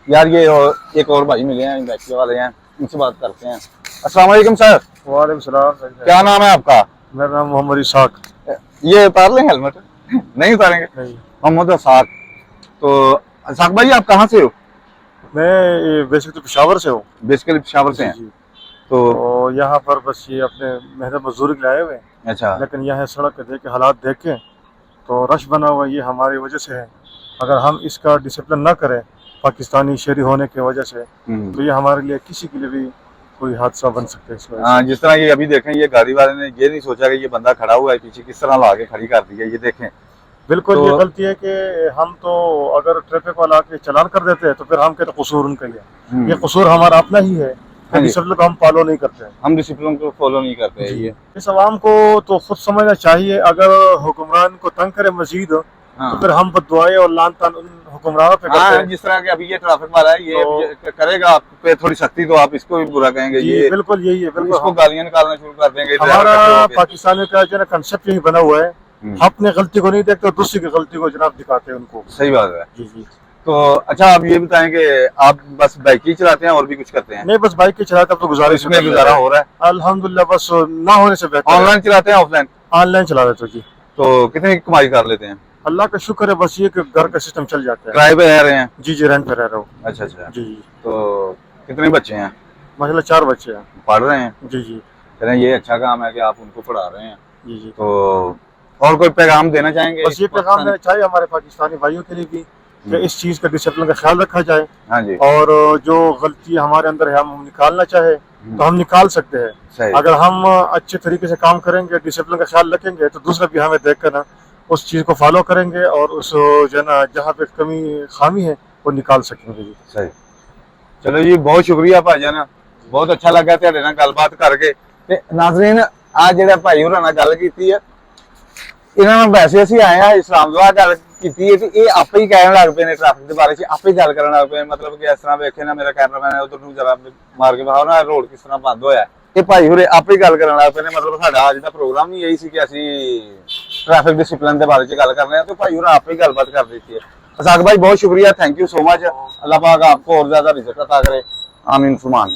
यार ये एक और भाई मिले हैं, बैटरी वाले हैं, उनसे बात करते हैं। अस्सलाम वालेकुम सर। वालेकुम सलाम। क्या नाम है आपका? मेरा नाम मोहम्मद इसाक। ये उतार लें हेलमेट? नहीं उतारेंगे? नहीं, मोहम्मद इसाक। तो इसाक भाई आप कहाँ से हो? मैं वैसे तो पेशावर से हूँ। बेसिकली पेशावर से हैं। जी। तो तो यहाँ पर बस ये अपने मेहनत मजदूरी के लाए हुए हैं, अच्छा, लेकिन यहाँ सड़क के देख के हालात देख के तो रश बना हुआ ये हमारी वजह से है। अगर हम इसका डिसिप्लिन ना करें पाकिस्तानी शहरी होने की वजह से, तो ये हमारे लिए किसी के लिए भी कोई हादसा बन सकता है इस वजह हाँ, से। जिस तरह ये अभी देखें, ये गाड़ी वाले ने ये नहीं सोचा कि ये बंदा खड़ा हुआ है पीछे, किस तरह ला के खड़ी कर दी है, ये देखें। बिल्कुल तो ये गलती है कि हम तो अगर ट्रैफिक वाला के चालान कर देते हैं तो फिर हम कहते कसूर उनका ही है। ये कसूर हमारा अपना ही है, हाँ जी। डिसिप्लिन को हम फॉलो नहीं करते हैं। हम डिसिप्लिन को फॉलो नहीं करते हैं ये। इस आवाम को तो खुद समझना चाहिए, अगर हुक्मरान को तंग करे मजीद हाँ। तो फिर हम बददुआएं और लान तान उन हुक्मरानों पे करते हाँ, हैं। जिस तरह के अभी ये ट्रैफिक वाला है, ये तो करेगा आप पे थोड़ी सख्ती तो आप इसको भी बुरा कहेंगे। जी, ये बिल्कुल यही है। बिल्कुल इसको गालियां निकालना शुरू कर देंगे। हमारा पाकिस्तान में का जो है कंसेप्ट यही बना हुआ है, अपने गलती को नहीं देखते, दूसरी की गलती को जनाब दिखाते हैं उनको। सही बात है। जी जी। तो अच्छा, आप ये बताएं कि आप बस बाइक ही चलाते हैं और भी कुछ करते हैं? नहीं, बस बाइक के चलाते अब तो गुजारिश इसमें गुजारा हो रहा है अल्हम्दुलिल्लाह, बस ना होने से बेहतर। ऑनलाइन चलाते हैं ऑफलाइन? ऑनलाइन चला रहे तो जी। तो कितनी कमाई कर लेते हैं? अल्लाह का शुक्र है, बस ये कि घर का सिस्टम चल जाता है। किराए पे रह रहे हैं? जी जी, रेंट पे रह रहा हूँ। अच्छा अच्छा। जी। तो कितने बच्चे हैं? माशाल्लाह 4 बच्चे हैं। पढ़ रहे हैं? जी जी। चलें, ये अच्छा काम है कि आप उनको पढ़ा रहे हैं। जी जी। तो और कोई पैगाम देना चाहेंगे? बस ये पैगाम देना चाहिए हमारे पाकिस्तानी भाइयों के लिए भी कि इस चीज़ का डिसिप्लिन का ख्याल रखा जाए। हाँ जी। और जो गलती हमारे अंदर है हम निकालना चाहे तो हम निकाल सकते हैं। सही। अगर हम अच्छे तरीके से काम करेंगे, डिसिप्लिन का ख्याल रखेंगे, तो दूसरा भी हमें देख कर ना उस चीज़ को फॉलो करेंगे और उस जो है ना जहाँ पे कमी खामी है वो निकाल सकेंगे जी। सही। चलो जी, बहुत शुक्रिया भाईजान, बहुत अच्छा लगा ਤੁਹਾਡੇ ਨਾਲ ਗੱਲਬਾਤ ਕਰਕੇ। ਤੇ ਨਾਜ਼ਰੀਨ, ਆ ਜਿਹੜਾ ਭਾਈ ਹੋਰਾਂ ਨਾਲ ਗੱਲ ਕੀਤੀ ਹੈ, ਇਹਨਾਂ ਨਾਲ ਵੈਸੇ ਅਸੀਂ ਆਏ ਆ ਇਸਲਾਮਾਬਾਦ ਗੱਲ ਕੀਤੀ ਹੈ ਕਿ ਇਹ ਆਪੇ ਹੀ ਕਹਿਣ ਲੱਗ ਪਏ ਨੇ ਟ੍ਰੈਫਿਕ ਦੇ ਬਾਰੇ ਚ, ਆਪੇ ਗੱਲ ਕਰਨ ਲੱਗ ਪਏ। ਮਤਲਬ ਕਿ ਇਸ ਤਰ੍ਹਾਂ ਵੇਖੇ ਨਾ, ਮੇਰਾ ਕੈਮਰਾਮੈਨ ਹੈ ਉਧਰ ਨੂੰ ਜਰਾ ਮਾਰ ਕੇ ਵਿਖਾਓ ਨਾ ਰੋਡ ਕਿਸ ਤਰ੍ਹਾਂ ਬੰਦ ਹੋਇਆ। ਇਹ ਭਾਈ ਹੋਰੇ ਆਪੇ ਹੀ ਗੱਲ ਕਰਨ ਲੱਗ ਪਏ ਨੇ। ਮਤਲਬ ਸਾਡਾ ਅੱਜ ਦਾ ਪ੍ਰੋਗਰਾਮ ਹੀ ਇਹੀ ਸੀ ਕਿ ਅਸੀਂ ट्रैफिक डिसिप्लिन के बारे में गल कर रहे हैं, तो भाई और आप ही गलबात कर देती है। असाक भाई बहुत शुक्रिया, थैंक यू सो मच। अल्लाह पाक आपको और ज्यादा रिज़्क़ अता करे, आमीन फरमान।